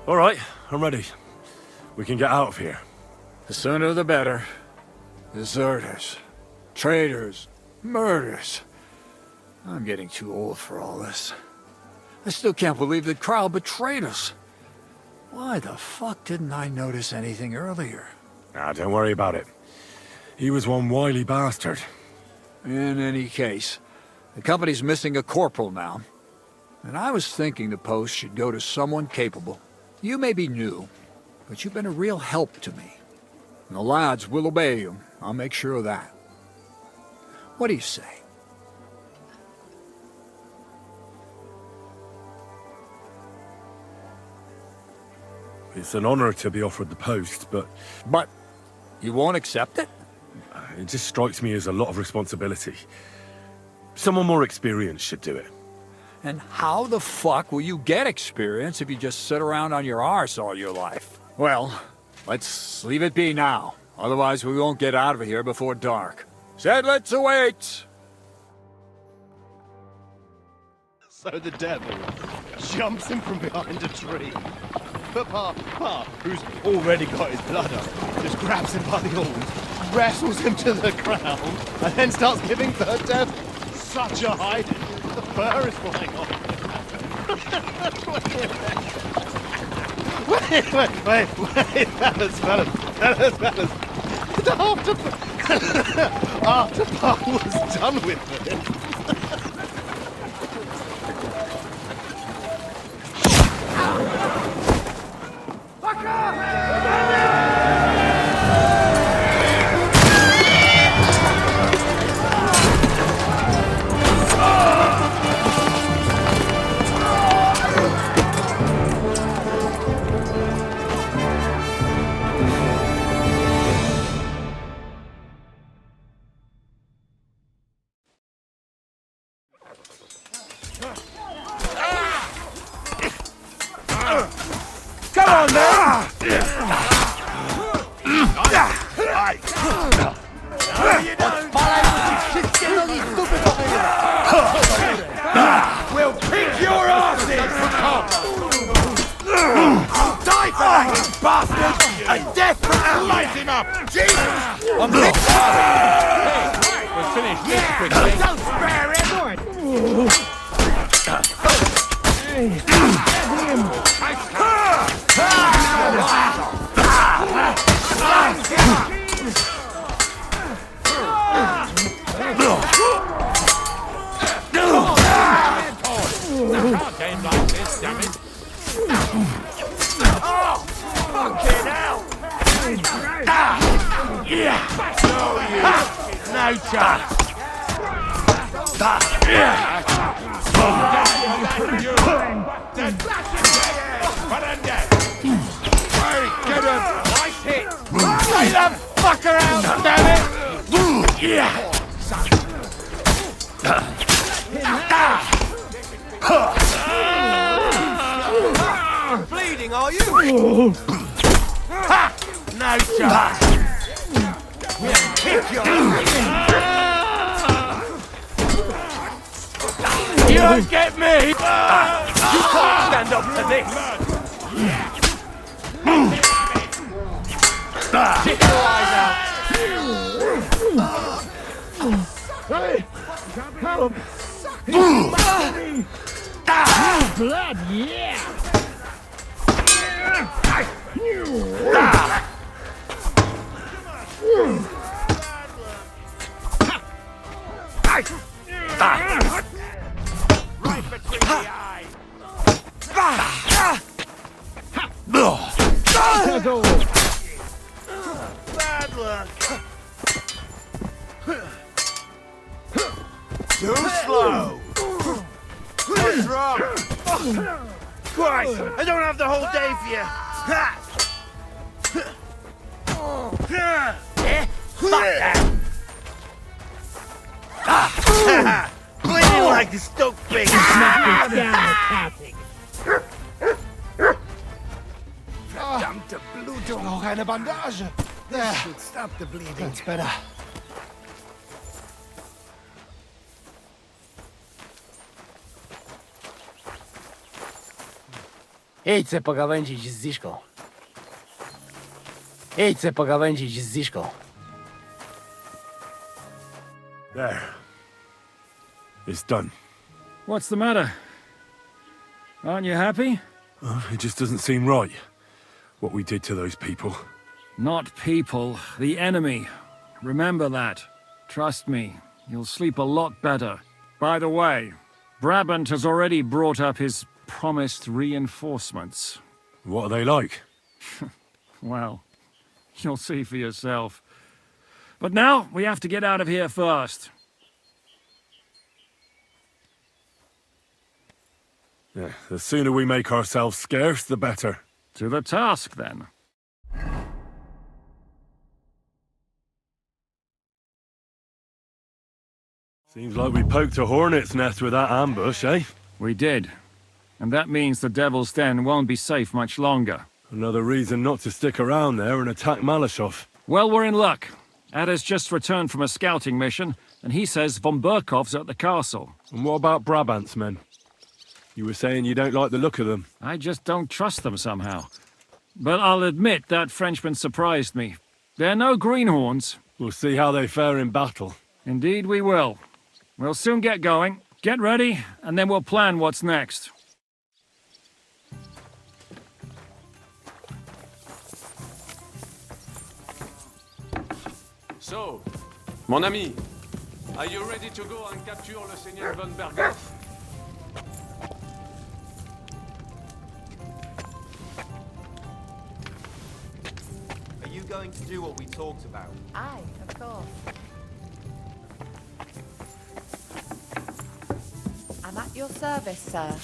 All right, I'm ready. We can get out of here. The sooner the better. Deserters, traitors, murders. I'm getting too old for all this. I still can't believe that Kyle betrayed us. Why the fuck didn't I notice anything earlier? Ah, don't worry about it. He was one wily bastard. In any case, the company's missing a corporal now. And I was thinking the post should go to someone capable. You may be new, but you've been a real help to me. And the lads will obey you. I'll make sure of that. What do you say? It's an honor to be offered the post, but But you won't accept it? it just strikes me as a lot of responsibility. Someone more experienced should do it. And how the fuck will you get experience if you just sit around on your arse all your life? Well, let's leave it be now. Otherwise we won't get out of here before dark. Settlers await! So the devil jumps in from behind a tree. But Pa, who's already got his blood up, just grabs him by the horns, wrestles him to the ground, and then starts giving the devil such a hiding. The fur is flying off. Wait, fellas. After Pa was done with it. Come on, man! We'll kick your asses! Die for that, you bastard! And death and light him up! Jesus! I'm we're finished this quickly. Don't spare him! Game like this, damn it. Oh, fucking hell! No chance! Get him! Nice hit! Lay that fucker out, damn it! Yeah! Bleeding, are you? Ha! No chance! We'll kick your You don't get me! You can't stand up to this! Stick your eyes out! Hey! Help! Blood, yeah! Right between the eyes! Bad luck! Too slow! What's wrong? Christ! I don't have the whole day for you! Fuck that! Bleeding like a stoked pig! Verdammte Blutung! Noch eine Bandage. There! Should stop the bleeding. That's better. Idź se pogawędzić z Ziszką. Idź se pogawędzić z Ziszką. There. It's done. What's the matter? Aren't you happy? It just doesn't seem right, what we did to those people. Not people, the enemy. Remember that. Trust me, you'll sleep a lot better. By the way, Brabant has already brought up his promised reinforcements. What are they like? Well, you'll see for yourself. But now, we have to get out of here first. Yeah, the sooner we make ourselves scarce, the better. To the task, then. Seems like we poked a hornet's nest with that ambush, eh? We did. And that means the Devil's Den won't be safe much longer. Another reason not to stick around there and attack Malashov. Well, we're in luck. Ada's just returned from a scouting mission, and he says von Burkov's at the castle. And what about Brabant's men? You were saying you don't like the look of them. I just don't trust them somehow. But I'll admit that Frenchman surprised me. They're no greenhorns. We'll see how they fare in battle. Indeed we will. We'll soon get going. Get ready, and then we'll plan what's next. So, mon ami, are you ready to go and capture le Seigneur von Berghoff? Are you going to do what we talked about? Aye, of course. I'm at your service, sir.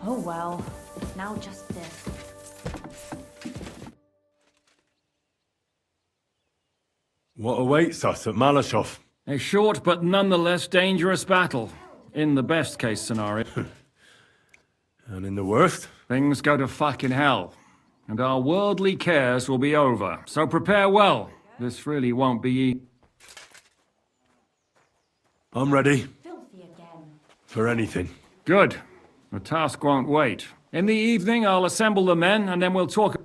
Oh well, now just this. What awaits us at Malashov? A short but nonetheless dangerous battle, in the best case scenario. And in the worst? Things go to fucking hell, and our worldly cares will be over. So prepare well. This really won't be easy. I'm ready. Filthy again. For anything. Good. The task won't wait. In the evening, I'll assemble the men, and then we'll talk.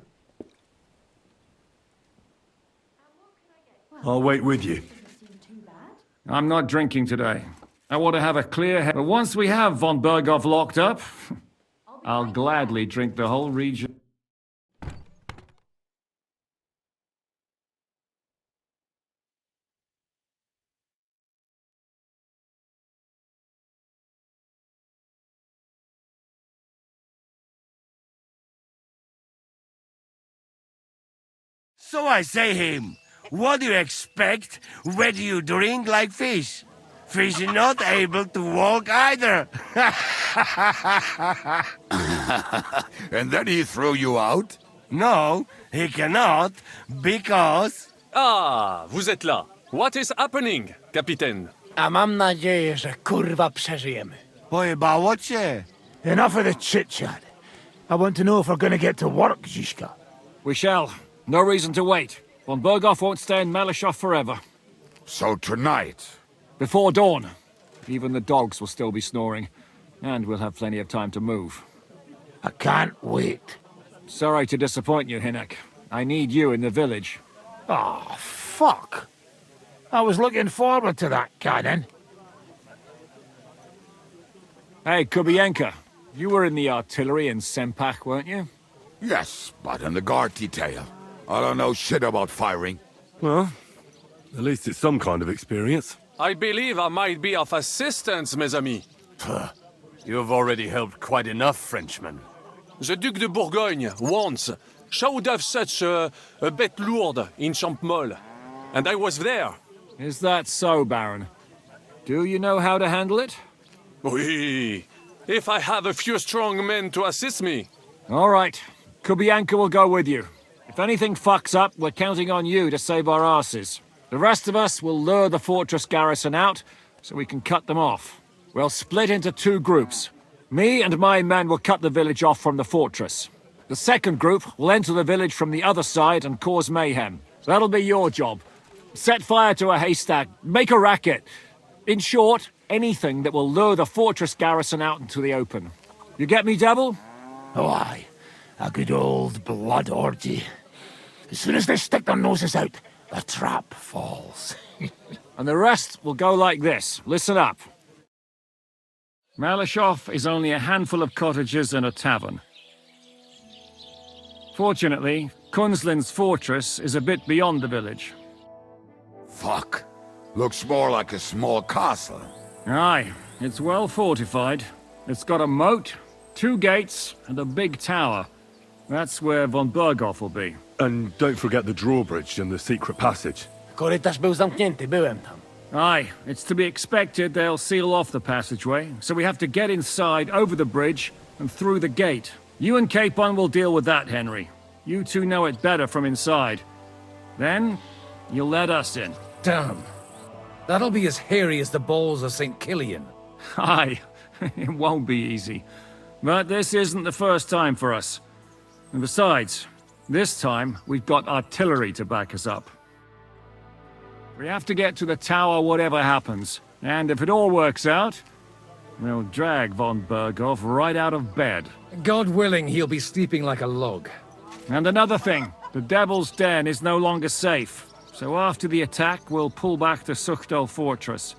I'll wait with you. I'm not drinking today. I want to have a clear head. But once we have von Berghoff locked up, I'll gladly drink the whole region. So I say him, what do you expect when you drink like fish? Fish is not able to walk either. And then he threw you out? No, he cannot, because... Ah, vous êtes là. What is happening, Capitaine? A mam nadzieję, że kurwa przeżyjemy. Pojebało cię. Enough of the chit-chat. I want to know if we're gonna get to work, Zizka. We shall. No reason to wait. Von Berghoff won't stay in Malashov forever. So tonight. Before dawn. Even the dogs will still be snoring. And we'll have plenty of time to move. I can't wait. Sorry to disappoint you, Hinnock. I need you in the village. Oh, fuck. I was looking forward to that, Cannon. Hey, Kubienka. You were in the artillery in Sempach, weren't you? Yes, but in the guard detail. I don't know shit about firing. Well, at least it's some kind of experience. I believe I might be of assistance, mes amis. You've already helped quite enough, Frenchman. The Duc de Bourgogne, once, showed off such a bête lourde in Champmol. And I was there. Is that so, Baron? Do you know how to handle it? Oui. If I have a few strong men to assist me. All right. Kubianka will go with you. If anything fucks up, we're counting on you to save our asses. The rest of us will lure the fortress garrison out, so we can cut them off. We'll split into 2 groups. Me and my men will cut the village off from the fortress. The second group will enter the village from the other side and cause mayhem. That'll be your job. Set fire to a haystack, make a racket. In short, anything that will lure the fortress garrison out into the open. You get me, Devil? Oh, aye. A good old blood orgy. As soon as they stick their noses out, the trap falls. And the rest will go like this. Listen up. Malashov is only a handful of cottages and a tavern. Fortunately, Kunzlin's fortress is a bit beyond the village. Fuck. Looks more like a small castle. Aye, it's well fortified. It's got a moat, 2 gates, and a big tower. That's where von Berghoff will be. And don't forget the drawbridge and the secret passage. Korytarz był zamknięty, byłem tam. Aye, it's to be expected they'll seal off the passageway, so we have to get inside, over the bridge, and through the gate. You and Capon will deal with that, Henry. You two know it better from inside. Then, you'll let us in. Damn. That'll be as hairy as the balls of St. Killian. Aye, it won't be easy. But this isn't the first time for us. And besides, this time we've got artillery to back us up. We have to get to the tower whatever happens. And if it all works out, we'll drag von Berghoff right out of bed. God willing, he'll be sleeping like a log. And another thing, the Devil's Den is no longer safe. So after the attack, we'll pull back to Suchtel Fortress.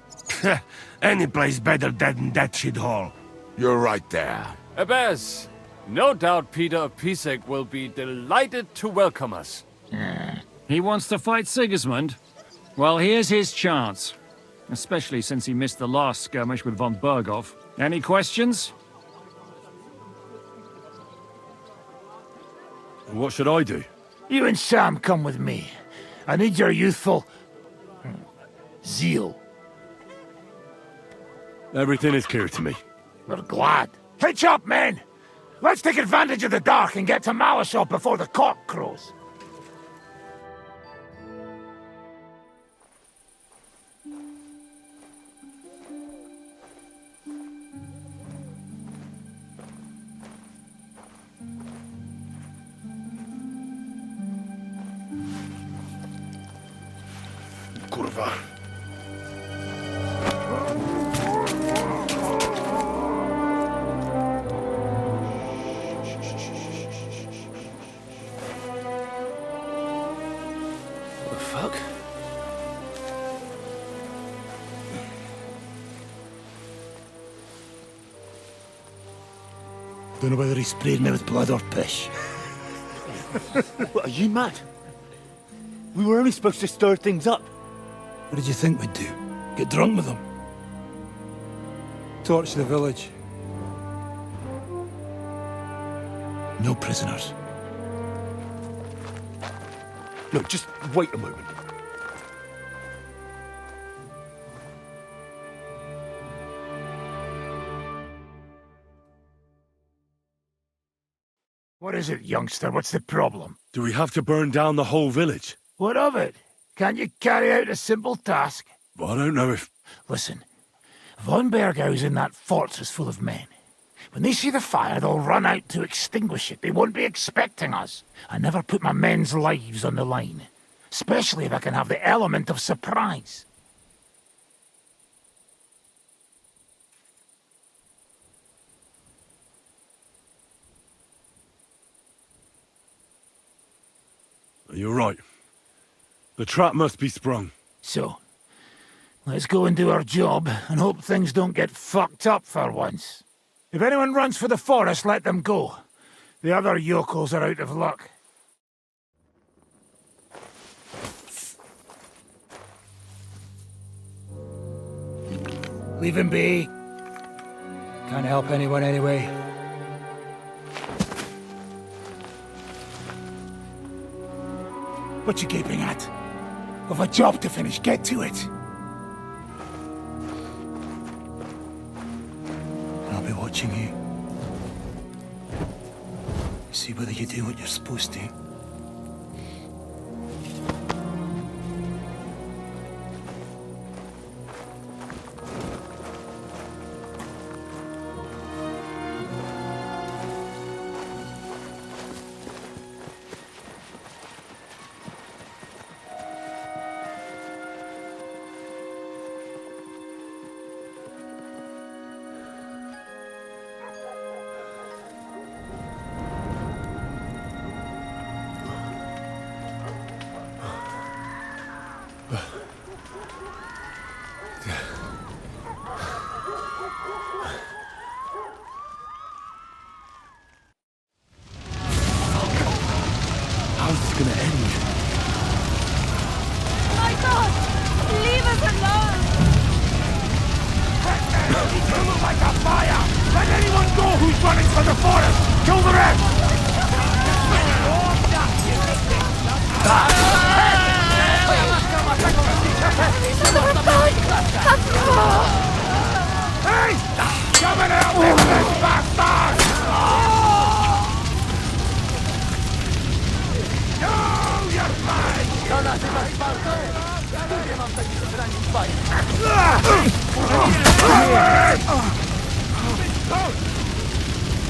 Any place better than that shithole. You're right there. Abbas, no doubt Peter of Pisek will be delighted to welcome us. He wants to fight Sigismund? Well, here's his chance. Especially since he missed the last skirmish with von Berghoff. Any questions? What should I do? You and Sam come with me. I need your youthful... zeal. Everything is clear to me. We're glad. Hitch up, men! Let's take advantage of the dark and get to Malashov before the cock crows. Kurwa. What the fuck? Don't know whether he sprayed me with blood or piss. What, are you mad? We were only supposed to stir things up. What did you think we'd do? Get drunk with them? Torch the village. No prisoners. No, just wait a moment. What is it, youngster? What's the problem? Do we have to burn down the whole village? What of it? Can't you carry out a simple task? Well, I don't know if... Listen, von Bergau's in that fortress full of men. When they see the fire, they'll run out to extinguish it. They won't be expecting us. I never put my men's lives on the line. Especially if I can have the element of surprise. You're right. The trap must be sprung. So, let's go and do our job and hope things don't get fucked up for once. If anyone runs for the forest, let them go. The other yokels are out of luck. Leave him be. Can't help anyone anyway. What you gaping at? We've a job to finish. Get to it. I'll be watching you. See whether you do what you're supposed to. How's this gonna end? My God! Leave us alone! Move like a fire! Let anyone go who's running for the forest! Kill the rest! Hey! Coming out with this bastard! No, you're fine!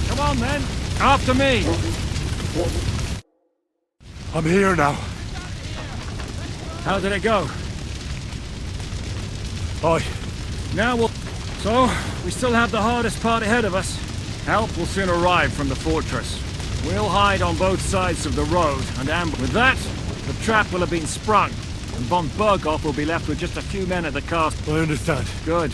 Come on, then. After me. I'm here now. How did it go? Aye. Now we'll... So, we still have the hardest part ahead of us. Help will soon arrive from the fortress. We'll hide on both sides of the road and ambush. With that, the trap will have been sprung, and von Berghoff will be left with just a few men at the castle. I understand. Good.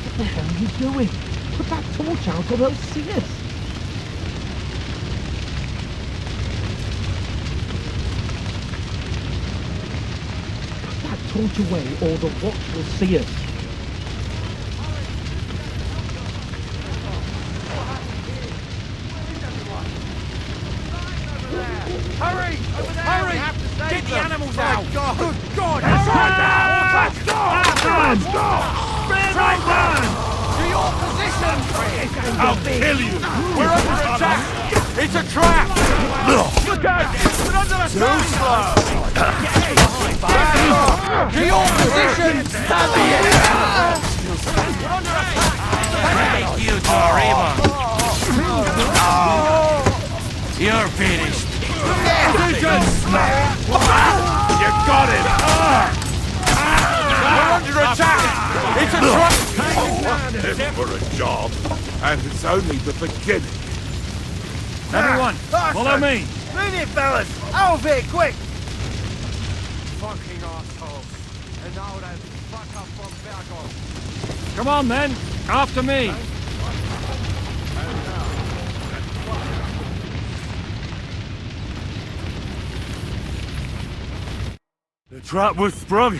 What the hell are you doing? Put that torch out or they'll see us. Put that torch away or the watch will see us. Hurry! Hurry! Get the animals out! God! Good God! Let's go! Let's go! Let's go! Right down! To your position! I'll kill you! We're under attack! It's a trap! Look out! We're under attack! To your position! Stand here! We're under attack! Thank you, Torima. You're finished. You got it! We're under attack! It's a trap! This for a job, and it's only the beginning. Everyone, follow me. Move it, fellas! Out of here, quick! Fucking assholes. And now that fuck up from Berghoff. Come on, then. After me. The trap was sprung.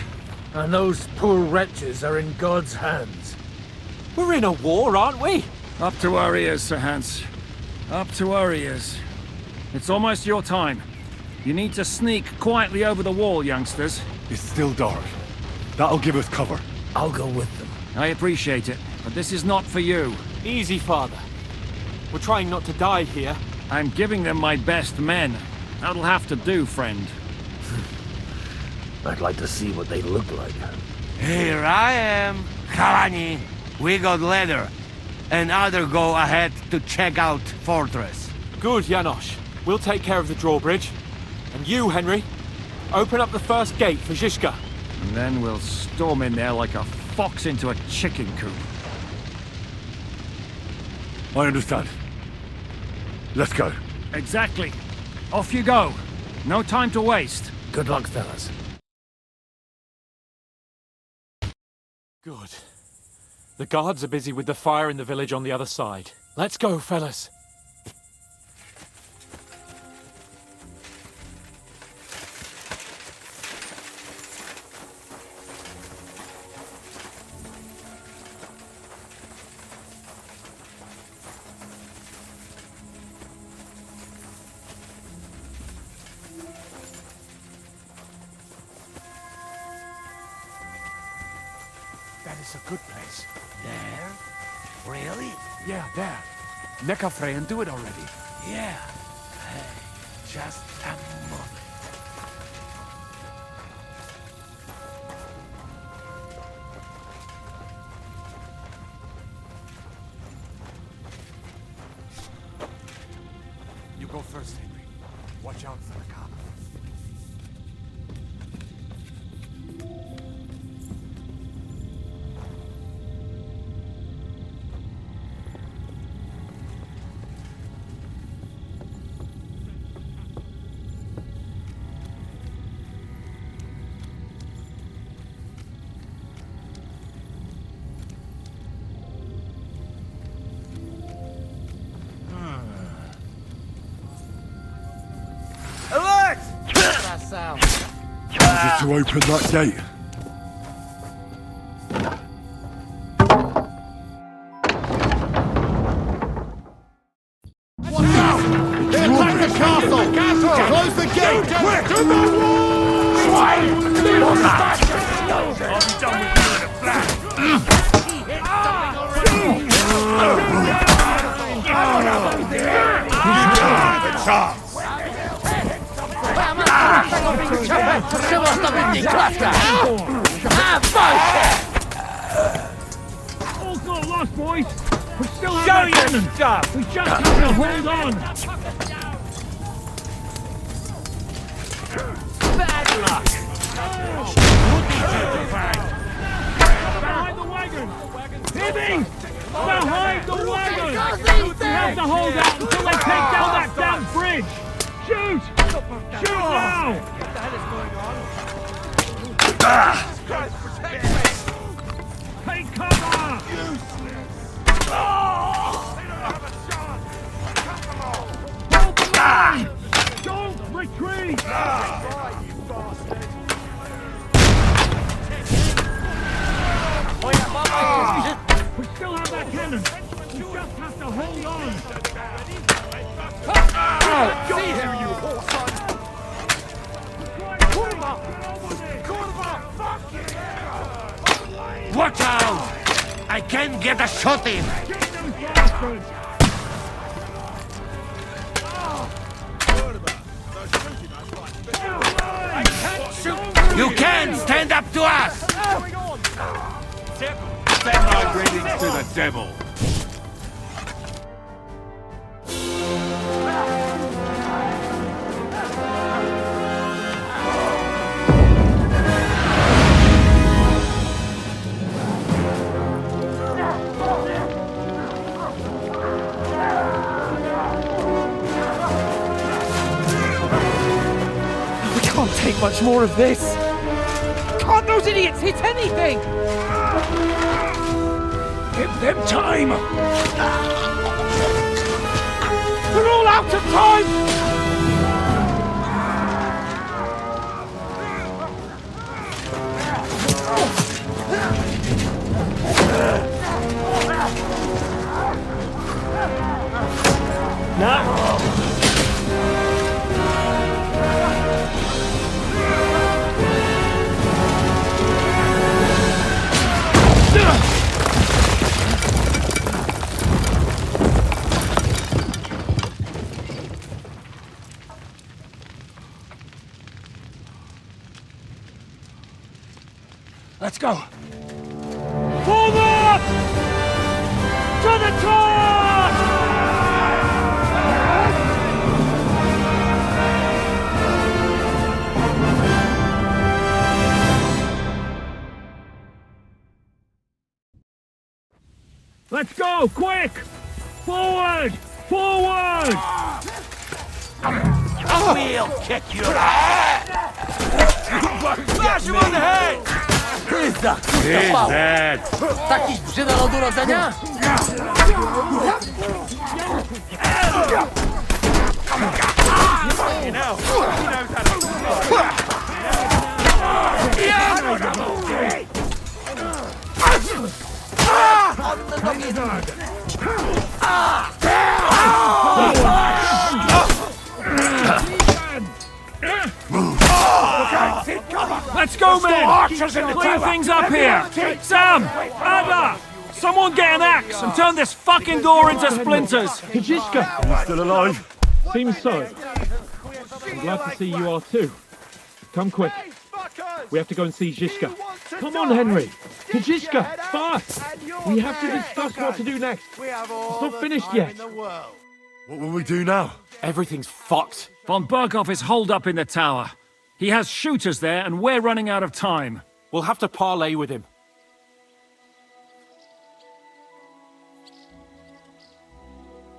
And those poor wretches are in God's hands. We're in a war, aren't we? Up to our ears, Sir Hans. Up to our ears. It's almost your time. You need to sneak quietly over the wall, youngsters. It's still dark. That'll give us cover. I'll go with them. I appreciate it, but this is not for you. Easy, father. We're trying not to die here. I'm giving them my best men. That'll have to do, friend. I'd like to see what they look like. Here I am. Kalani, we got leather. And other go ahead to check out fortress. Good, Janosch. We'll take care of the drawbridge. And you, Henry, open up the first gate for Zizka. And then we'll storm in there like a fox into a chicken coop. I understand. Let's go. Exactly. Off you go. No time to waste. Good luck, fellas. Good. The guards are busy with the fire in the village on the other side. Let's go, fellas. That is a good place. There? Really? Yeah, there. Neck a fray and do it already. Yeah. Hey, just a moment. go first, Henry. Watch out for the cop. Just to open that gate. Watch out! Attack the castle! Close the gate! Quick! To the wall! I'll be done with you in a flash. The chance! Trzeba stawić klatkę! All's not lost, boys. We still have that cannon. We just have to hold on. Bad luck! Behind the wagon! Hidden! Behind the wagon! We have to hold out until they take down that damn bridge! Shoot! Shoot now! What the hell is going on? Take cover! Hold the line! Don't retreat! We still have that cannon! We just have to hold on! See him, you horse son! Watch out! I can't get a shot in! You can't stand up to us! Send my greetings to the devil! Can't take much more of this! Can't those idiots hit anything? Give them time! They're all out of time! Let's go! Forward! To the top! Let's go, quick! Forward! Forward! We'll kick your ass! Smash him on the head! Pizza! He's dead! Taki brzy do lodu rodzenia? You know, he knows how Let's go, men! Clean things up here! Sam! Ada! Someone get an axe and turn this fucking door into splinters! Kajiska! You still alive? Seems so. I'm glad to see you are too. Come quick. We have to go and see Zizka. Come on, Henry! Kajiska! Fast! We have to discuss what to do next. It's not finished yet. What will we do now? Everything's fucked. Von Berghoff is holed up in the tower. He has shooters there, and we're running out of time. We'll have to parley with him.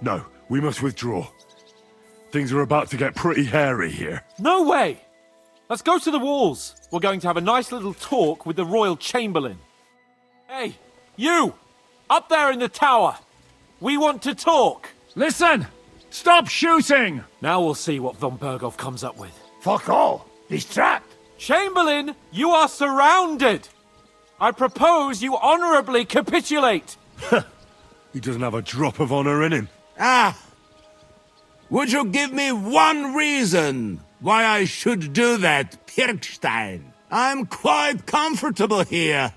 No, we must withdraw. Things are about to get pretty hairy here. No way! Let's go to the walls. We're going to have a nice little talk with the Royal Chamberlain. Hey, you! Up there in the tower! We want to talk! Listen! Stop shooting! Now we'll see what von Berghoff comes up with. Fuck all. He's trapped. Chamberlain, you are surrounded! I propose you honorably capitulate! He doesn't have a drop of honor in him. Ah! Would you give me one reason why I should do that, Pirkstein? I'm quite comfortable here.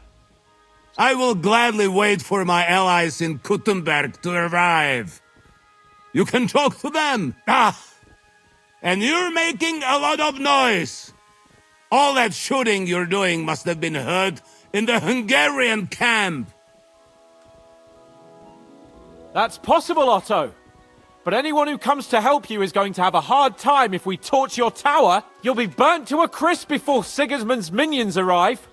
I will gladly wait for my allies in Kuttenberg to arrive. You can talk to them. Ah! And you're making a lot of noise. All that shooting you're doing must have been heard in the Hungarian camp. That's possible, Otto. But anyone who comes to help you is going to have a hard time if we torch your tower. You'll be burnt to a crisp before Sigismund's minions arrive.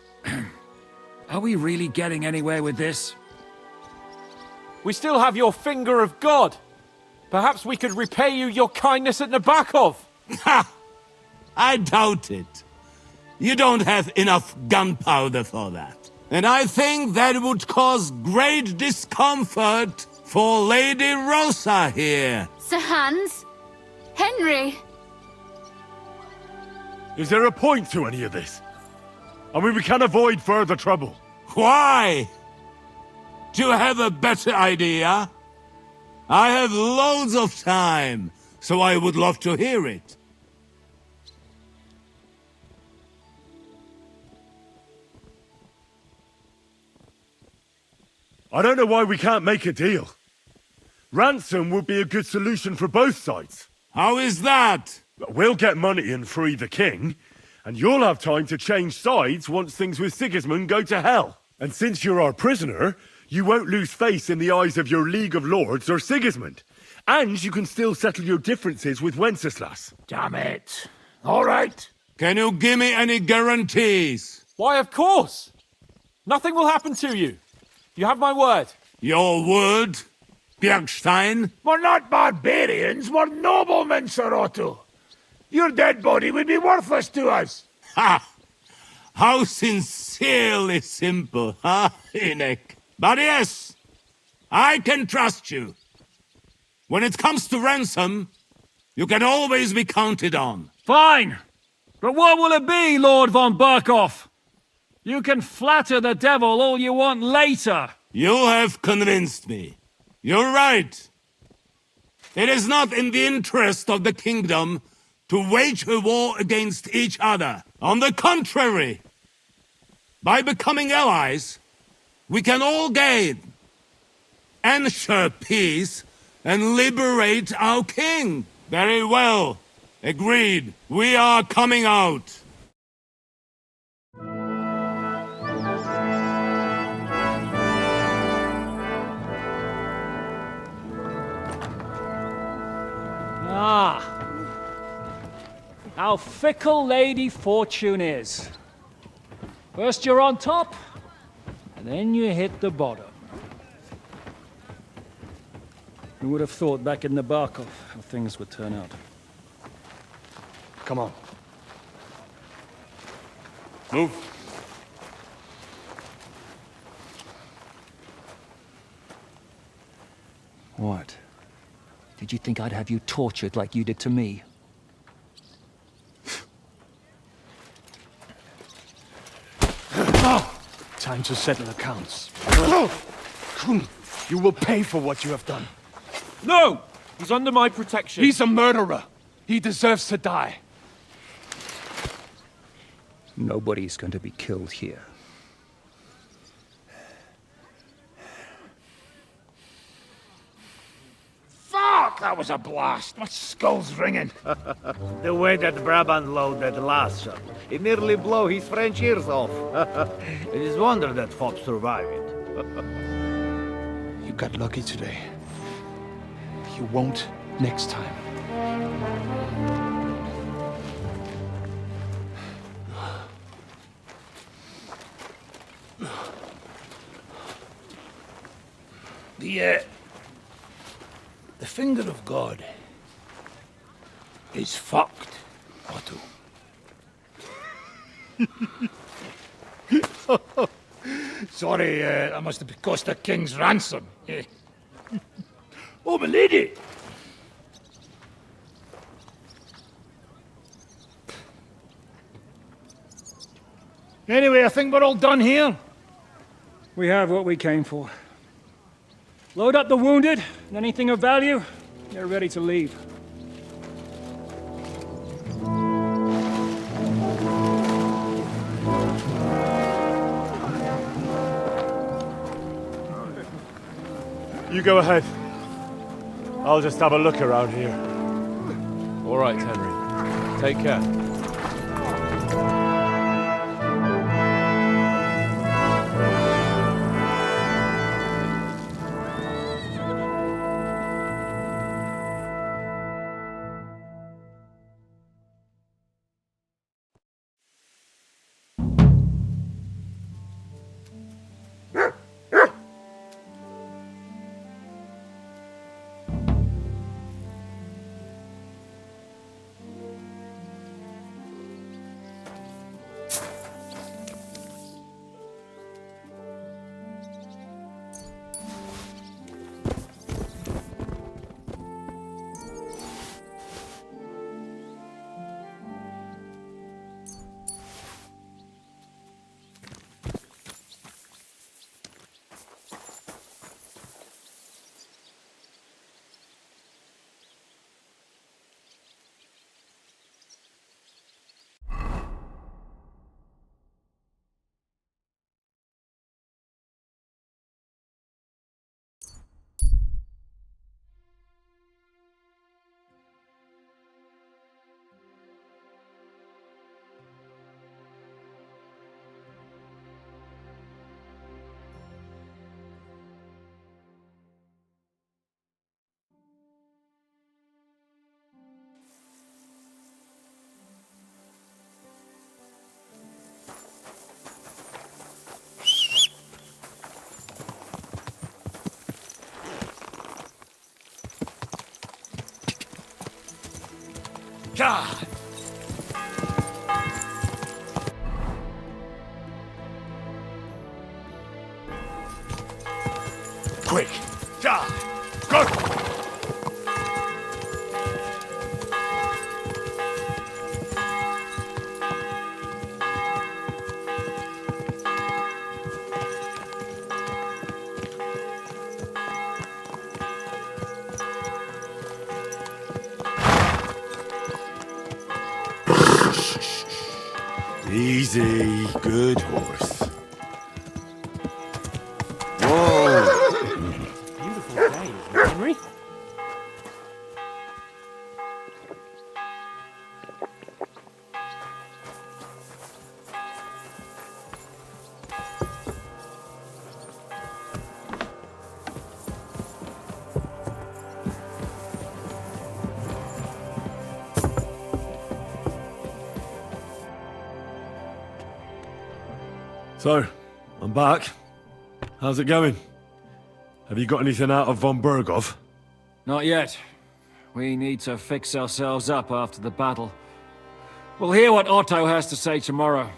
Are we really getting anywhere with this? We still have your finger of God. Perhaps we could repay you your kindness at Nabokov. Ha! I doubt it. You don't have enough gunpowder for that. And I think that would cause great discomfort for Lady Rosa here. Sir Hans? Henry? Is there a point to any of this? I mean, we can avoid further trouble. Why? Do you have a better idea? I have loads of time, so I would love to hear it. I don't know why we can't make a deal. Ransom would be a good solution for both sides. How is that? We'll get money and free the king, and you'll have time to change sides once things with Sigismund go to hell. And since you're our prisoner, you won't lose face in the eyes of your League of Lords or Sigismund. And you can still settle your differences with Wenceslas. Damn it. All right. Can you give me any guarantees? Why, of course. Nothing will happen to you. You have my word. Your word, Bjergstein? We're not barbarians, we're noblemen, Sir Otto. Your dead body would be worthless to us. Ha! How sincerely simple, huh, Enoch? But yes, I can trust you. When it comes to ransom, you can always be counted on. Fine! But what will it be, Lord von Berghoff? You can flatter the devil all you want later. You have convinced me. You're right. It is not in the interest of the kingdom to wage a war against each other. On the contrary, by becoming allies, we can all gain, ensure peace, and liberate our king. Very well. Agreed. We are coming out. Ah. How fickle Lady Fortune is. First you're on top, and then you hit the bottom. Who would have thought back in Nabokov how things would turn out? Come on. Move. What? Did you think I'd have you tortured like you did to me? Time to settle accounts. You will pay for what you have done. No! He's under my protection. He's a murderer. He deserves to die. Nobody's going to be killed here. Fuck! That was a blast. My skull's ringing. The way that Brabant loaded last shot, it nearly blew his French ears off. It is wonder that fop survived it. You got lucky today. You won't Next time. The finger of God is fucked, Otto. Sorry, that must have cost a king's ransom. Oh, my lady! Anyway, I think we're all done here. We have what we came for. Load up the wounded, and anything of value, they're ready to leave. You go ahead. I'll just have a look around here. All right, Henry. Take care. God! Quick! God! Go! Easy, good horse. Beautiful day, isn't it, Henry? So, I'm back. How's it going? Have you got anything out of von Berghoff? Not yet. We need to fix ourselves up after the battle. We'll hear what Otto has to say tomorrow.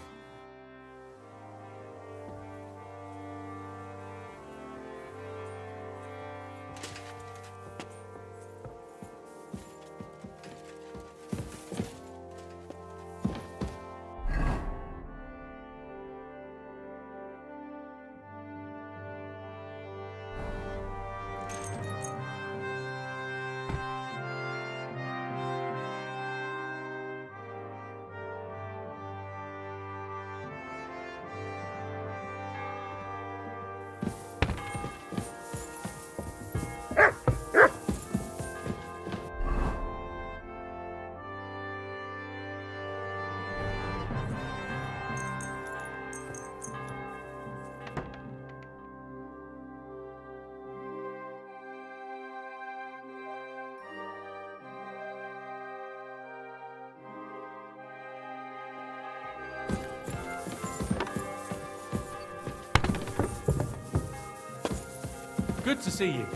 Good to see you.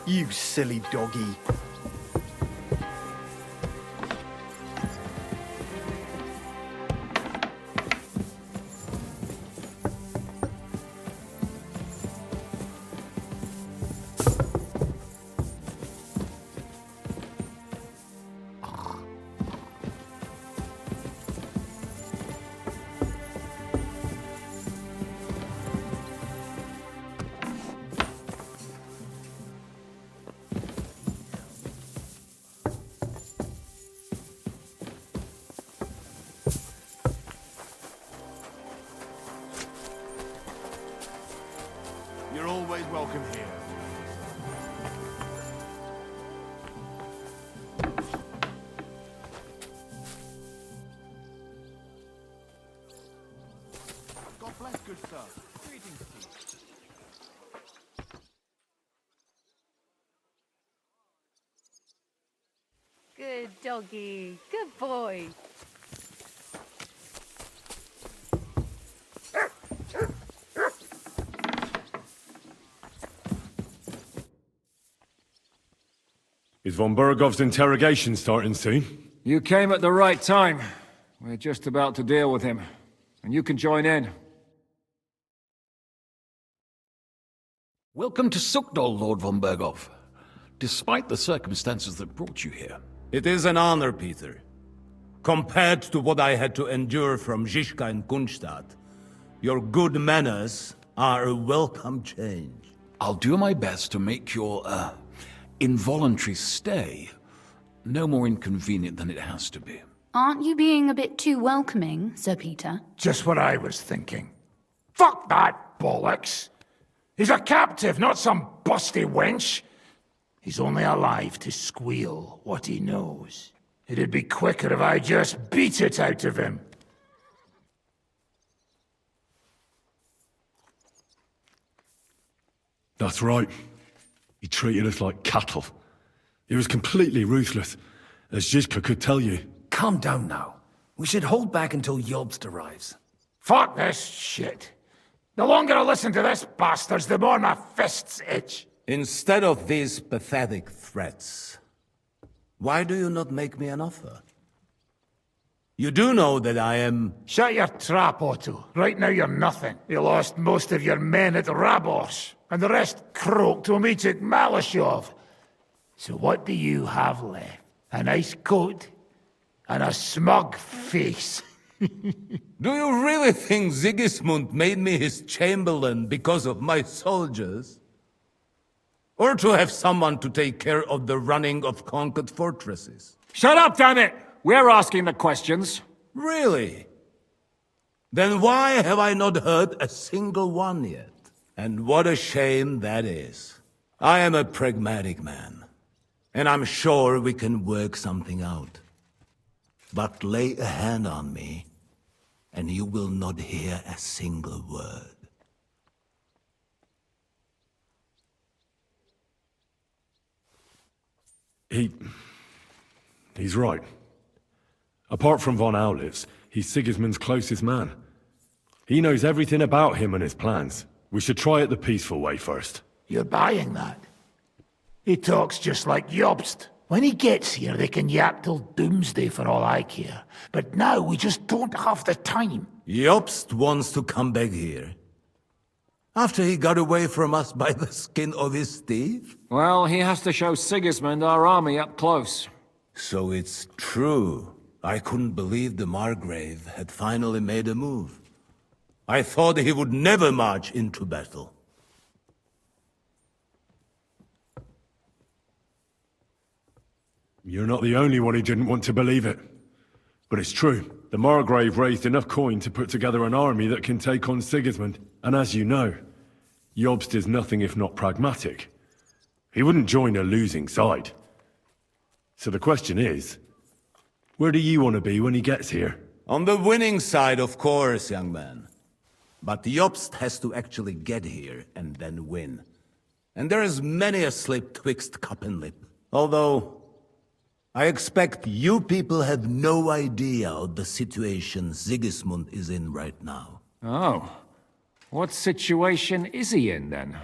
You silly doggy. You're always welcome here. God bless, good sir. Greetings to you. Good doggy. Good boy. Is von Bergov's interrogation starting soon? You came at the right time. We're just about to deal with him. And you can join in. Welcome to Sukdol, Lord von Bergov. Despite the circumstances that brought you here. It is an honor, Peter. Compared to what I had to endure from Zizka and Kunstadt, your good manners are a welcome change. I'll do my best to make your, involuntary stay no more inconvenient than it has to be. Aren't you being a bit too welcoming, Sir Peter? Just what I was thinking. Fuck that bollocks! He's a captive, not some busty wench. He's only alive to squeal what he knows. It'd be quicker if I just beat it out of him. That's right. He treated us like cattle. He was completely ruthless, as Zizka could tell you. Calm down now. We should hold back until Jobst arrives. Fuck this shit. The longer I listen to this bastards, the more my fists itch. Instead of these pathetic threats, why do you not make me an offer? You do know that I am... Shut your trap, Otto. Right now you're nothing. You lost most of your men at Rabos, and the rest croaked when we took Malashov. So what do you have left? A nice coat and a smug face. Do you really think Sigismund made me his chamberlain because of my soldiers? Or to have someone to take care of the running of conquered fortresses? Shut up, damn it! We're asking the questions. Really? Then why have I not heard a single one yet? And what a shame that is. I am a pragmatic man, and I'm sure we can work something out. But lay a hand on me, and you will not hear a single word. He's right. Apart from von Aulitz, he's Sigismund's closest man. He knows everything about him and his plans. We should try it the peaceful way first. You're buying that? He talks just like Jobst. When he gets here, they can yap till doomsday for all I care. But now we just don't have the time. Jobst wants to come back here. After he got away from us by the skin of his teeth? Well, he has to show Sigismund our army up close. So it's true. I couldn't believe the Margrave had finally made a move. I thought he would never march into battle. You're not the only one who didn't want to believe it. But it's true. The Margrave raised enough coin to put together an army that can take on Sigismund. And as you know, Jobst is nothing if not pragmatic. He wouldn't join a losing side. So the question is, where do you want to be when he gets here? On the winning side, of course, young man. But Jobst has to actually get here and then win. and there is many a slip twixt cup and lip. Although, I expect you people have no idea of the situation Sigismund is in right now. Oh. What situation is he in, then?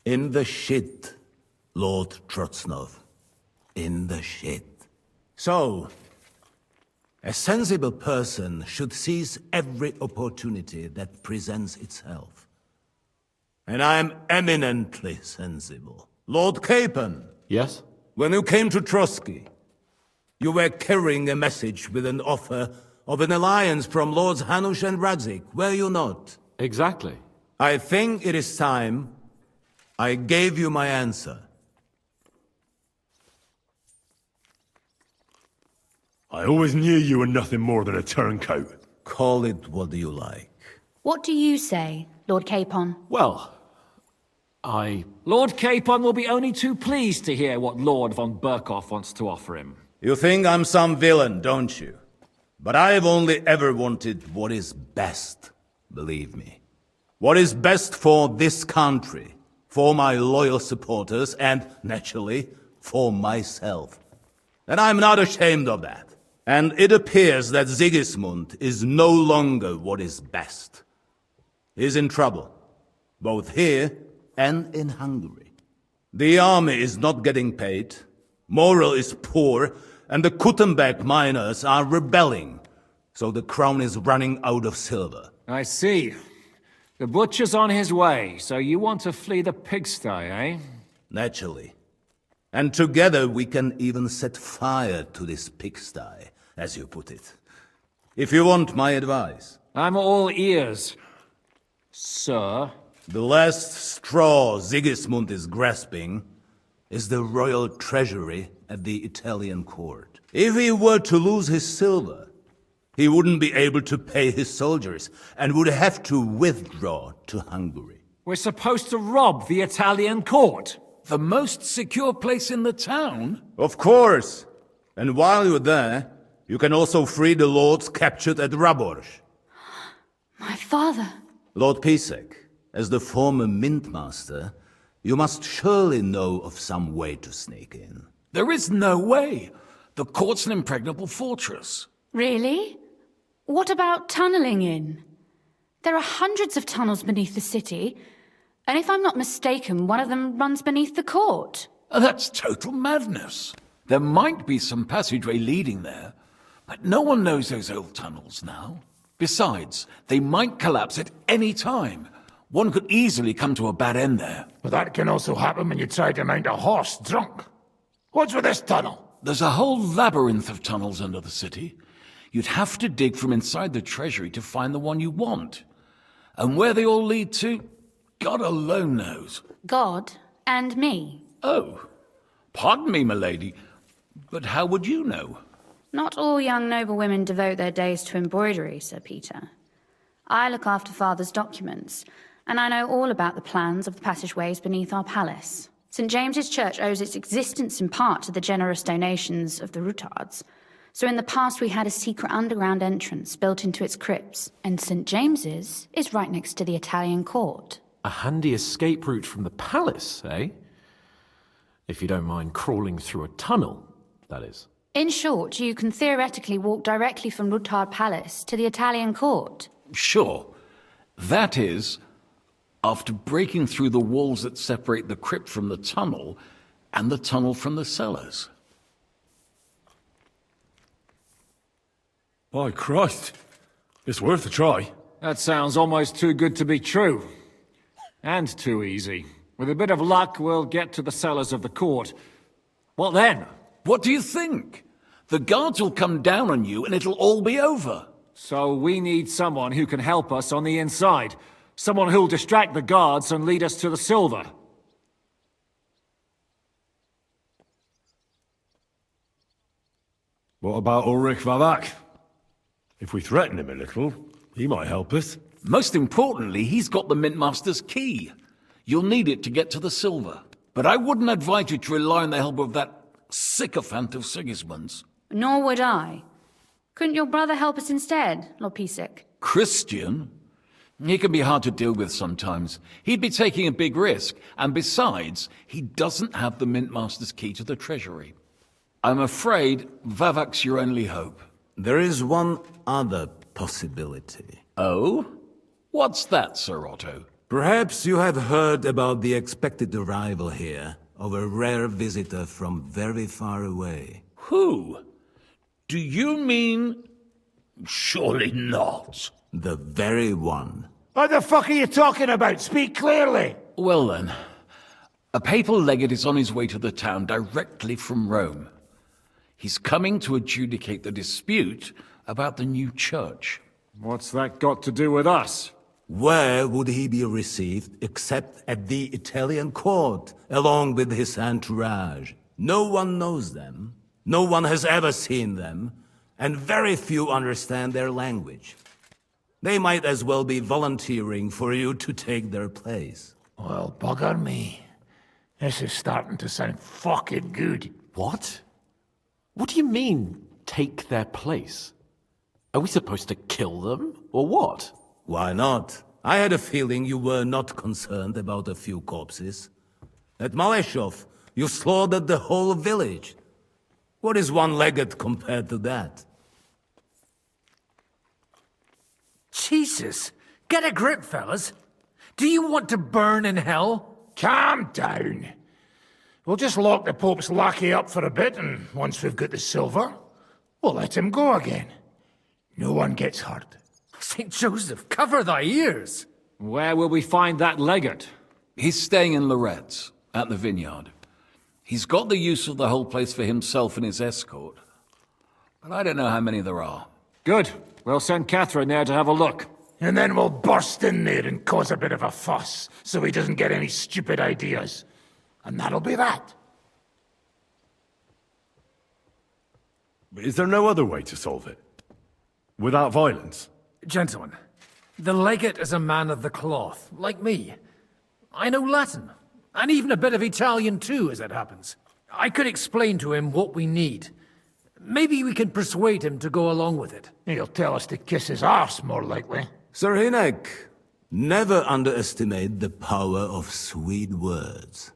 In the shit, Lord Trotsnov. In the shit. So, a sensible person should seize every opportunity that presents itself. And I am eminently sensible. Lord Capon. Yes? When you came to Trotsky, you were carrying a message with an offer of an alliance from Lords Hanush and Radzik, were you not? Exactly. I think it is time I gave you my answer. I always knew you were nothing more than a turncoat. Call it what you like. What do you say, Lord Capon? Well, Lord Capon will be only too pleased to hear what Lord von Burkhoff wants to offer him. You think I'm some villain, don't you? But I've only ever wanted what is best, believe me. What is best for this country, for my loyal supporters, and, naturally, for myself. And I'm not ashamed of that. And it appears that Sigismund is no longer what is best. He's in trouble, both here and in Hungary. The army is not getting paid, morale is poor, and the Kuttenberg miners are rebelling, so the crown is running out of silver. I see. The butcher's on his way, so you want to flee the pigsty, eh? Naturally. And together we can even set fire to this pigsty, as you put it. If you want my advice. I'm all ears, sir. The last straw Sigismund is grasping is the royal treasury at the Italian court. If he were to lose his silver, he wouldn't be able to pay his soldiers and would have to withdraw to Hungary. We're supposed to rob the Italian court. The most secure place in the town? Of course. And while you're there, you can also free the lords captured at Raborz. My father. Lord Pisek, as the former mintmaster, you must surely know of some way to sneak in. There is no way. The court's an impregnable fortress. Really? What about tunneling in? There are hundreds of tunnels beneath the city, and if I'm not mistaken, one of them runs beneath the court. That's total madness. There might be some passageway leading there, but no one knows those old tunnels now. Besides, they might collapse at any time. One could easily come to a bad end there. But that can also happen when you try to mount a horse drunk. What's with this tunnel? There's a whole labyrinth of tunnels under the city. You'd have to dig from inside the treasury to find the one you want. And where they all lead to, God alone knows. God and me. Oh, pardon me, milady, but how would you know? Not all young noblewomen devote their days to embroidery, Sir Peter. I look after Father's documents, and I know all about the plans of the passageways beneath our palace. St. James's Church owes its existence in part to the generous donations of the Routards. So in the past we had a secret underground entrance built into its crypts, and St. James's is right next to the Italian court. a handy escape route from the palace, eh? If you don't mind crawling through a tunnel, that is. In short, you can theoretically walk directly from Routard Palace to the Italian court. Sure. That is, after breaking through the walls that separate the crypt from the tunnel, and the tunnel from the cellars. By Christ. It's worth a try. That sounds almost too good to be true. And too easy. With a bit of luck, we'll get to the cellars of the court. What then? What do you think? The guards will come down on you and it'll all be over. So we need someone who can help us on the inside. Someone who'll distract the guards and lead us to the silver. What about Ulrich Vavak? If we threaten him a little, he might help us. Most importantly, he's got the Mintmaster's key. You'll need it to get to the silver. But I wouldn't advise you to rely on the help of that sycophant of Sigismund's. Nor would I. Couldn't your brother help us instead, Lord Pisek? Christian? He can be hard to deal with sometimes. He'd be taking a big risk, and besides, he doesnn't have the Mint Master's key to the treasury. I'm afraid Vavak's your only hope. There is one other possibility. Oh? What's that, Sir Otto? Perhaps you have heard about the expected arrival here of a rare visitor from very far away. Who? Do you mean... Surely not. The very one. What the fuck are you talking about? Speak clearly. Well then, a papal legate is on his way to the town directly from Rome. He's coming to adjudicate the dispute about the new church. What's that got to do with us? Where would he be received except at the Italian court, along with his entourage? No one knows them, no one has ever seen them, and very few understand their language. They might as well be volunteering for you to take their place. Well, bugger me. This is starting to sound fucking good. What? What do you mean, take their place? Are we supposed to kill them, or what? Why not? I had a feeling you were not concerned about a few corpses. At Maleshov, you slaughtered the whole village. What is one legate compared to that? Jesus! Get a grip, fellas. Do you want to burn in hell? Calm down. We'll just lock the Pope's lackey up for a bit, and once we've got the silver, we'll let him go again. No one gets hurt. St. Joseph, cover thy ears! Where will we find that legate? He's staying in Loretz, at the vineyard. He's got the use of the whole place for himself and his escort. But I don't know how many there are. Good. We'll send Catherine there to have a look. And then we'll burst in there and cause a bit of a fuss, so he doesn't get any stupid ideas. And that'll be that. Is there no other way to solve it? Without violence? Gentlemen, the legate is a man of the cloth, like me. I know Latin, and even a bit of Italian too, as it happens. I could explain to him what we need. Maybe we can persuade him to go along with it. He'll tell us to kiss his arse, more likely. Sir Hinek, never underestimate the power of sweet words.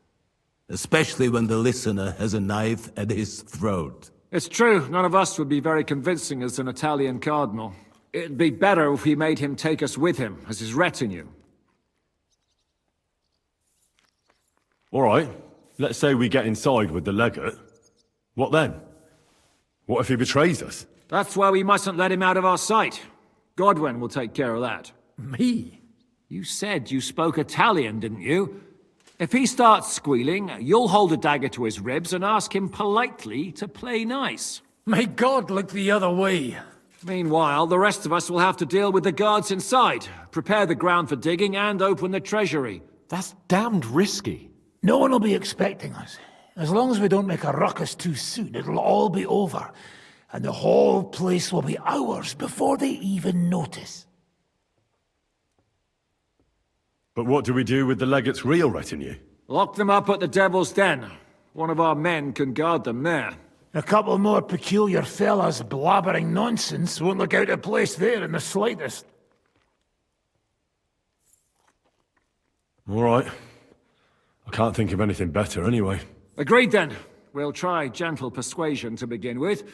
Especially when the listener has a knife at his throat. It's true, none of us would be very convincing as an Italian cardinal. It'd be better if we made him take us with him, as his retinue. All right, let's say we get inside with the legate. What then? What if he betrays us? That's why we mustn't let him out of our sight. Godwin will take care of that. Me? You said you spoke Italian, didn't you? If he starts squealing, you'll hold a dagger to his ribs and ask him politely to play nice. May God look the other way. Meanwhile, the rest of us will have to deal with the guards inside, prepare the ground for digging, and open the treasury. That's damned risky. No one will be expecting us. As long as we don't make a ruckus too soon, it'll all be over. And the whole place will be ours before they even notice. But what do we do with the legate's real retinue? Lock them up at the Devil's Den. One of our men can guard them there. A couple more peculiar fellas blabbering nonsense won't look out of place there in the slightest. All right. I can't think of anything better anyway. Agreed then. We'll try gentle persuasion to begin with.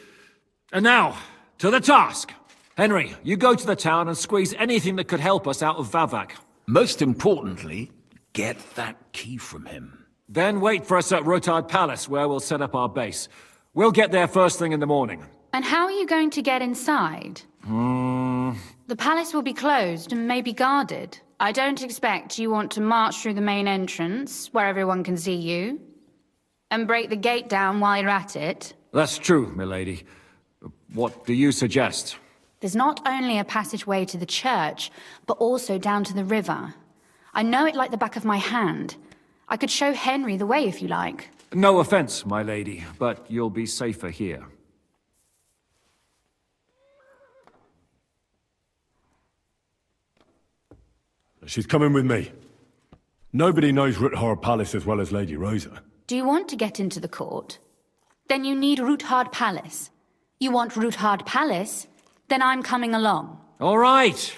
And now, to the task. Henry, you go to the town and squeeze anything that could help us out of Vavak. Most importantly, get that key from him. Then wait for us at Rotard Palace, where we'll set up our base. We'll get there first thing in the morning. And how are you going to get inside? The palace will be closed and may be guarded. I don't expect you want to march through the main entrance, where everyone can see you, and break the gate down while you're at it. That's true, milady. What do you suggest? There's not only a passageway to the church, but also down to the river. I know it like the back of my hand. I could show Henry the way if you like. No offense, my lady, but you'll be safer here. She's coming with me. Nobody knows Ruthard Palace as well as Lady Rosa. Do you want to get into the court? Then you need Ruthard Palace. You want Ruthard Palace? Then I'm coming along. All right.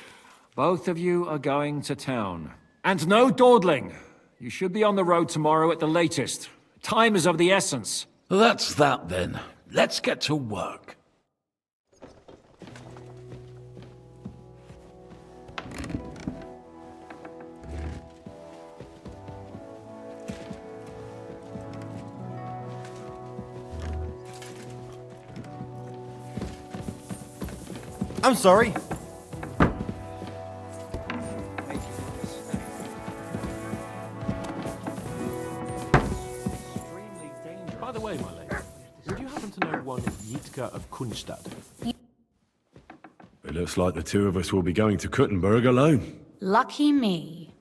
Both of you are going to town. And no dawdling. You should be on the road tomorrow at the latest. Time is of the essence. That's that then. Let's get to work. I'm sorry. By the way, my lady, would you happen to know one Yitka of Kunstad? It looks like the two of us will be going to Kuttenberg alone. Lucky me.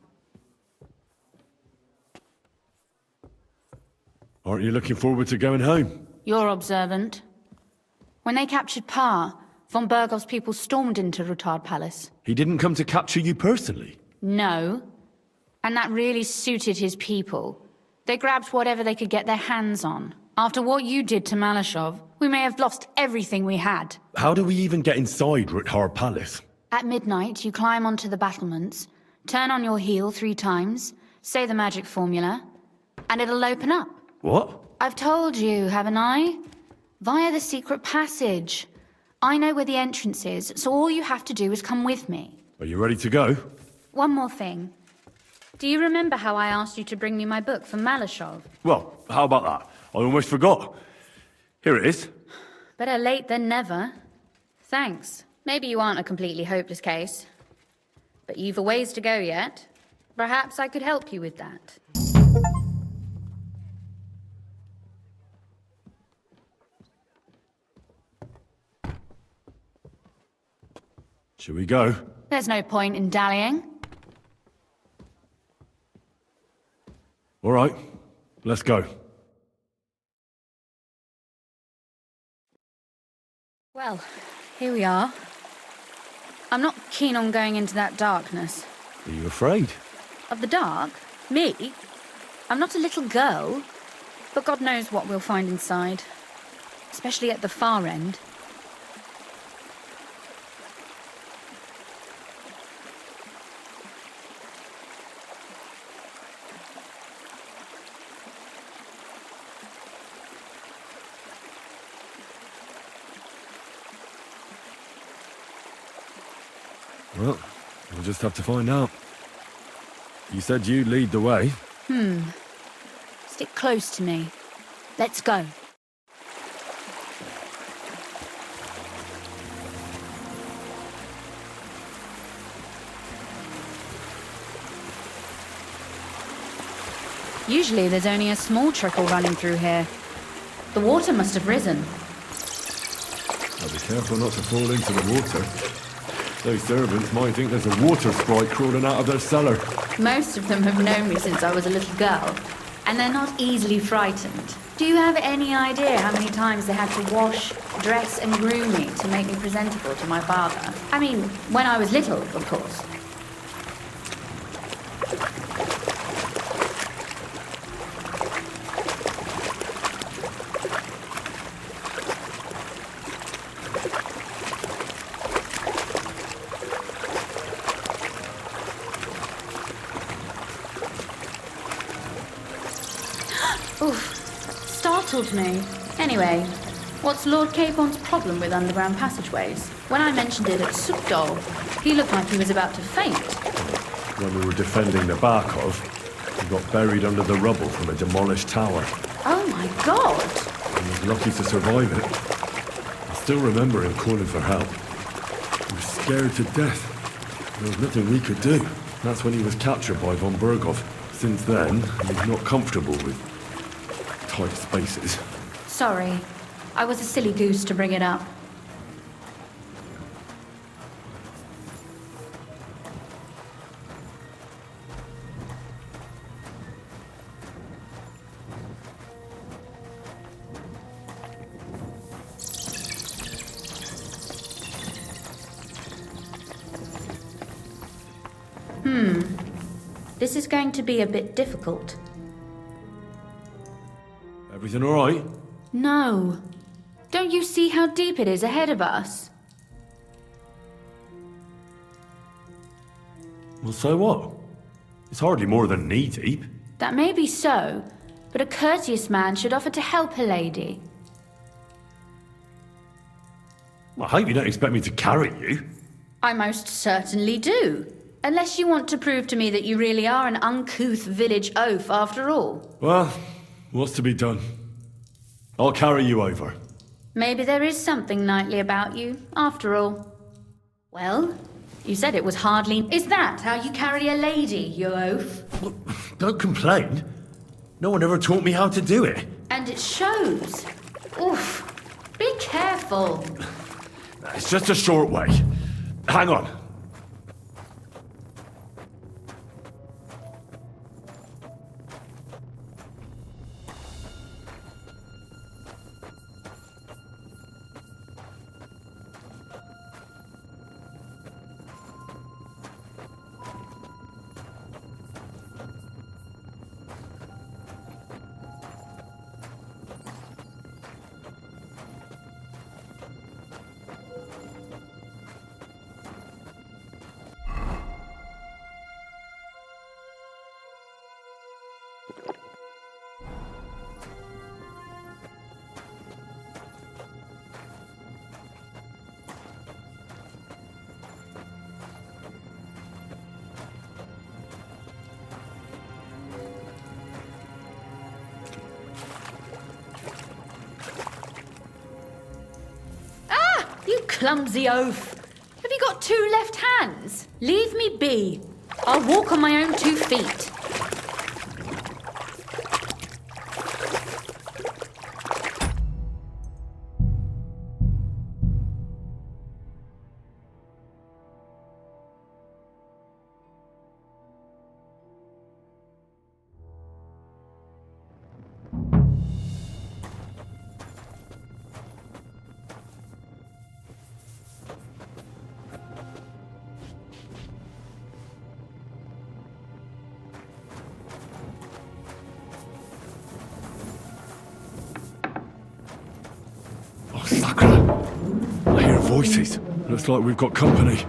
Aren't you looking forward to going home? You're observant. When they captured Pa, von Bergov's people stormed into Rutard Palace. He didn't come to capture you personally. No. And that really suited his people. They grabbed whatever they could get their hands on. After what you did to Malashov, we may have lost everything we had. How do we even get inside Rutard Palace? At midnight, you climb onto the battlements, turn on your heel 3 times, say the magic formula, and it'll open up. What? I've told you, haven't I? Via the secret passage. I know where the entrance is, so all you have to do is come with me. Are you ready to go? One more thing. Do you remember how I asked you to bring me my book from Malashov? Well, how about that? I almost forgot. Here it is. Better late than never. Thanks. Maybe you aren't a completely hopeless case. But you've a ways to go yet. Perhaps I could help you with that. Shall we go? There's no point in dallying. All right, let's go. Well, here we are. I'm not keen on going into that darkness. Are you afraid? Of the dark? Me? I'm not a little girl. But God knows what we'll find inside. Especially at the far end. Well, we'll just have to find out. You said you'd lead the way. Stick close to me. Let's go. Usually there's only a small trickle running through here. The water must have risen. I'll be careful not to fall into the water. Those servants might think there's a water sprite crawling out of their cellar. Most of them have known me since I was a little girl, and they're not easily frightened. Do you have any idea how many times they had to wash, dress, and groom me to make me presentable to my father? I mean, when I was little, of course. Startled me. Anyway, what's Lord Capon's problem with underground passageways? When I mentioned it at Sukdol, he looked like he was about to faint. When we were defending the Barkov, he got buried under the rubble from a demolished tower. Oh my god! He was lucky to survive it. I still remember him calling for help. He was scared to death. There was nothing we could do. That's when he was captured by von Bergov. Since then, he's not comfortable with tight spaces. Sorry. I was a silly goose to bring it up. This is going to be a bit difficult. Everything all right? No. Don't you see how deep it is ahead of us? Well, so what? It's hardly more than knee-deep. That may be so, but a courteous man should offer to help a lady. I hope you don't expect me to carry you. I most certainly do. Unless you want to prove to me that you really are an uncouth village oaf after all. Well, what's to be done? I'll carry you over. Maybe there is something knightly about you, after all. Well, you said it was hardly... Is that how you carry a lady, you oaf? Don't complain. No one ever taught me how to do it. And it shows. Oof. Be careful. It's just a short way. Hang on. Clumsy oaf. Have you got 2 left hands? Leave me be. I'll walk on my own 2 feet. I hear voices. Looks like we've got company.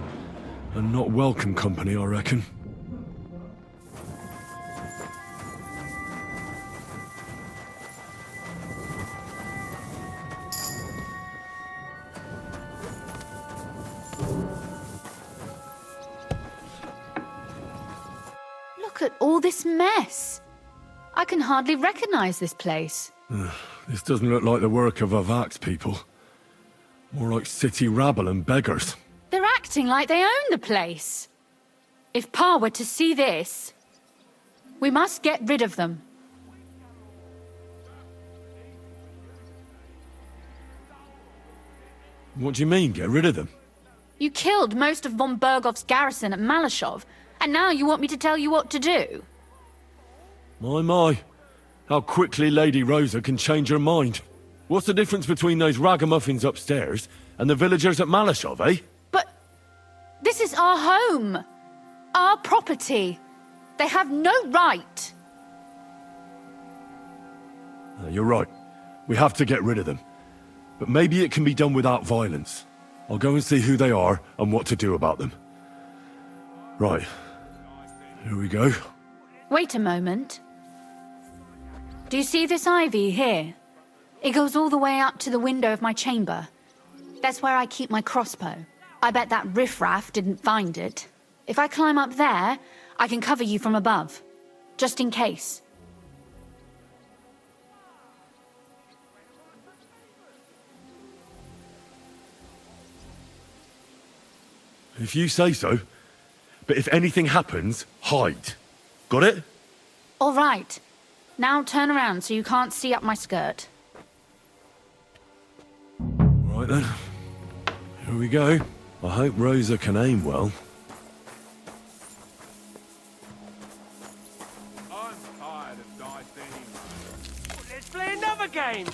And not welcome company, I reckon. Look at all this mess. I can hardly recognize this place. This doesn't look like the work of Avak's people. More like city rabble and beggars. They're acting like they own the place. If Pa were to see this, we must get rid of them. What do you mean, get rid of them? You killed most of von Bergov's garrison at Malashov, and now you want me to tell you what to do? My. How quickly Lady Rosa can change her mind. What's the difference between those ragamuffins upstairs and the villagers at Malashov, eh? But this is our home. Our property. They have no right. You're right. We have to get rid of them. But maybe it can be done without violence. I'll go and see who they are and what to do about them. Right. Here we go. Wait a moment. Do you see this ivy here? It goes all the way up to the window of my chamber. That's where I keep my crossbow. I bet that riffraff didn't find it. If I climb up there, I can cover you from above. Just in case. If you say so. But if anything happens, hide. Got it? All right. Now turn around so you can't see up my skirt. Right then. Here we go. I hope Rosa can aim well. I'm tired of dice. Let's play another game.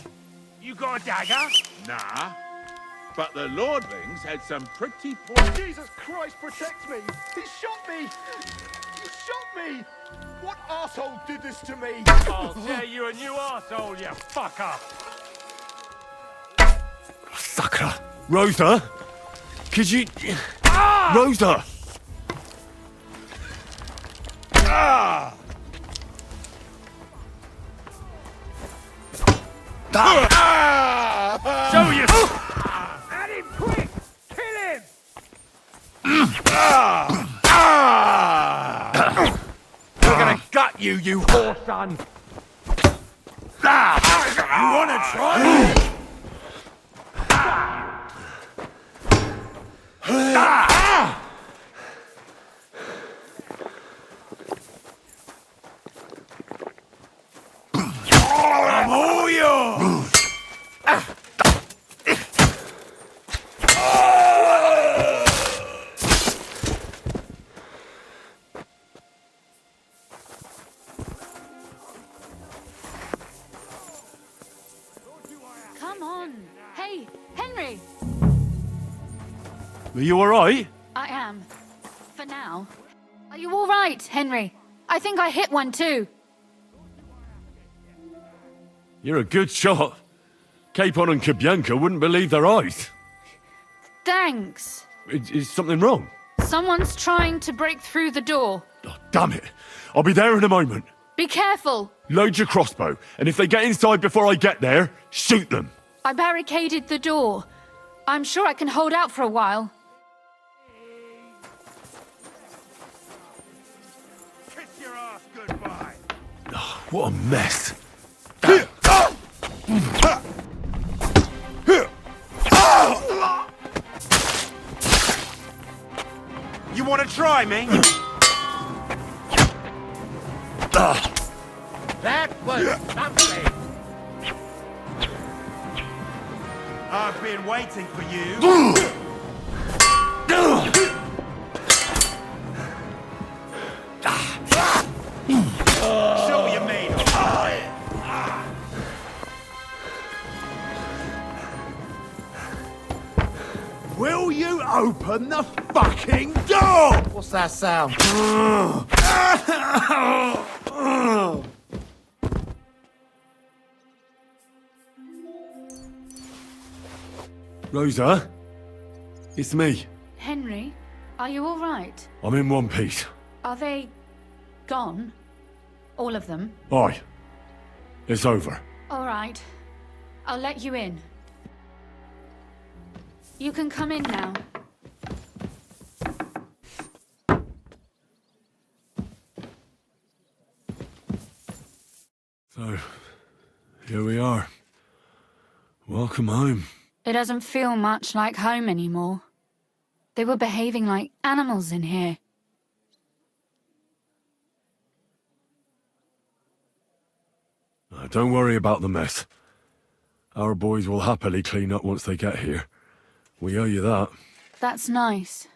You got a dagger? Nah. But the lordlings had some pretty poor... Jesus Christ, protect me! He shot me! He shot me! What arsehole did this to me? I'll tear you a new arsehole, you fucker! Sakra! Rosa? Could you... Ah! Rosa! Show you! At him, quick! Kill him! We're gonna gut you, you whore son! You wanna try? I'm all yours! Come on. Hey, Henry! Are you alright? I am. For now. Are you all right, Henry? I think I hit one too. You're a good shot. Capon and Kabianka wouldn't believe their eyes. Thanks. Is something wrong? Someone's trying to break through the door. Damn it. I'll be there in a moment. Be careful. Load your crossbow, and if they get inside before I get there, shoot them. I barricaded the door. I'm sure I can hold out for a while. Kiss your ass goodbye! What a mess. You wanna try me? That was something! I've been waiting for you. Show you made of. Will you open the fucking door? What's that sound? Rosa? It's me. Henry, are you all right? I'm in one piece. Are they gone? All of them? Aye. It's over. All right. I'll let you in. You can come in now. So, here we are. Welcome home. It doesn't feel much like home anymore. They were behaving like animals in here. Don't worry about the mess. Our boys will happily clean up once they get here. We owe you that. That's nice.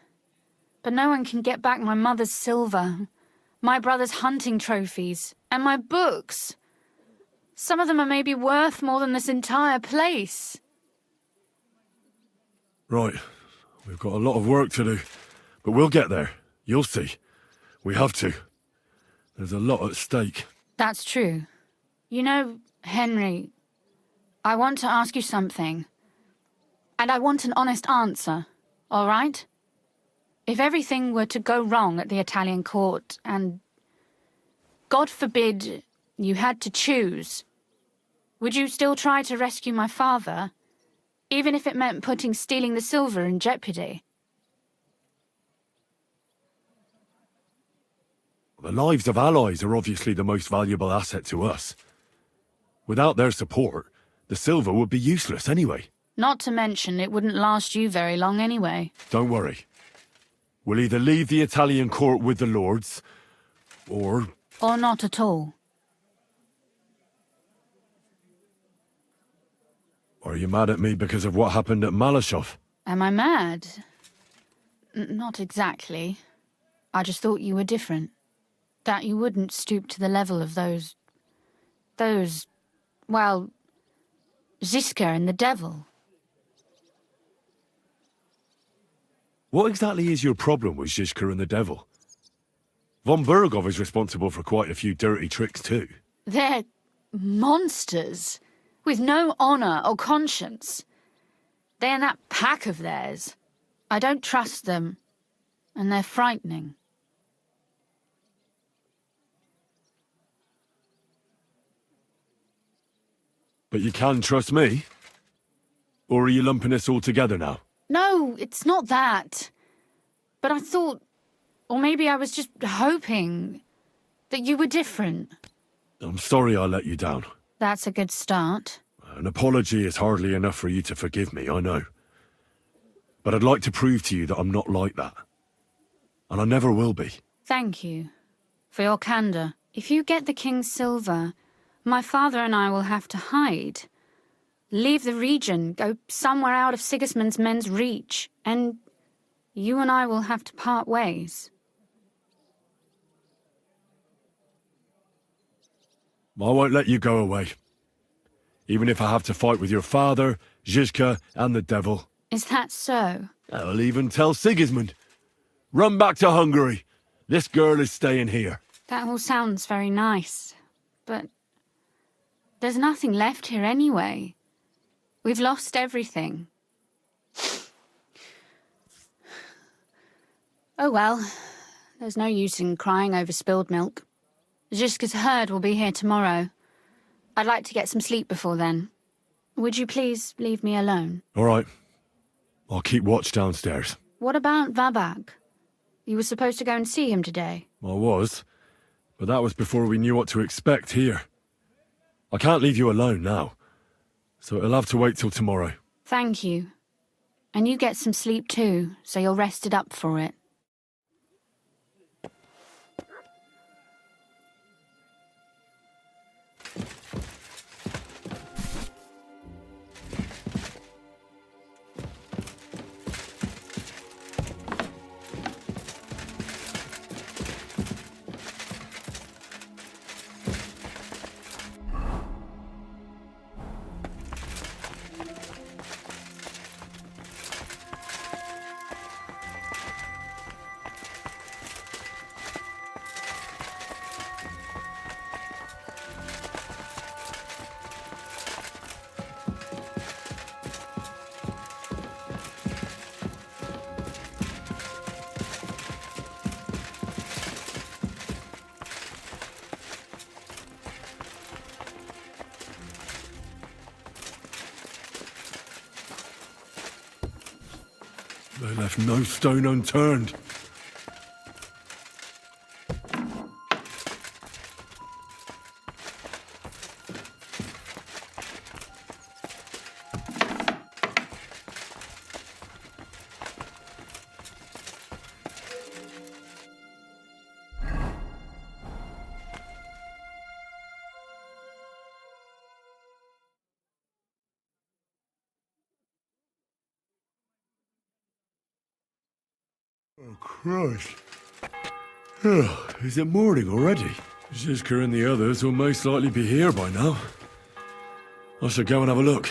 But no one can get back my mother's silver, my brother's hunting trophies, and my books. Some of them are maybe worth more than this entire place. Right. We've got a lot of work to do. But we'll get there. You'll see. We have to. There's a lot at stake. That's true. You know, Henry, I want to ask you something. And I want an honest answer, all right? If everything were to go wrong at the Italian court and, God forbid, you had to choose, would you still try to rescue my father, even if it meant putting stealing the silver in jeopardy? The lives of allies are obviously the most valuable asset to us. Without their support, the silver would be useless anyway. Not to mention, it wouldn't last you very long anyway. Don't worry. We'll either leave the Italian court with the lords, or... Or not at all. Are you mad at me because of what happened at Malashov? Am I mad? Not exactly. I just thought you were different. That you wouldn't stoop to the level of those, well, Ziska and the devil. What exactly is your problem with Zizka and the devil? Von Burgov is responsible for quite a few dirty tricks too. They're monsters, with no honor or conscience. They and that pack of theirs. I don't trust them, and they're frightening. But you can trust me? Or are you lumping us all together now? No, it's not that. But I thought, or maybe I was just hoping, that you were different. I'm sorry I let you down. That's a good start. An apology is hardly enough for you to forgive me, I know. But I'd like to prove to you that I'm not like that. And I never will be. Thank you for your candor. If you get the King's silver, my father and I will have to hide. Leave the region, go somewhere out of Sigismund's men's reach, and you and I will have to part ways. I won't let you go away. Even if I have to fight with your father, Zizka, and the devil. Is that so? I'll even tell Sigismund. Run back to Hungary. This girl is staying here. That all sounds very nice, but there's nothing left here anyway. We've lost everything. Oh well, there's no use in crying over spilled milk. Zizka's herd will be here tomorrow. I'd like to get some sleep before then. Would you please leave me alone? All right. I'll keep watch downstairs. What about Vabak? You were supposed to go and see him today. I was, but that was before we knew what to expect here. I can't leave you alone now, so it'll have to wait till tomorrow. Thank you. And you get some sleep too, so you're rested up for it. They left no stone unturned. Oh, Christ. Oh, is it morning already? Zizka and the others will most likely be here by now. I should go and have a look.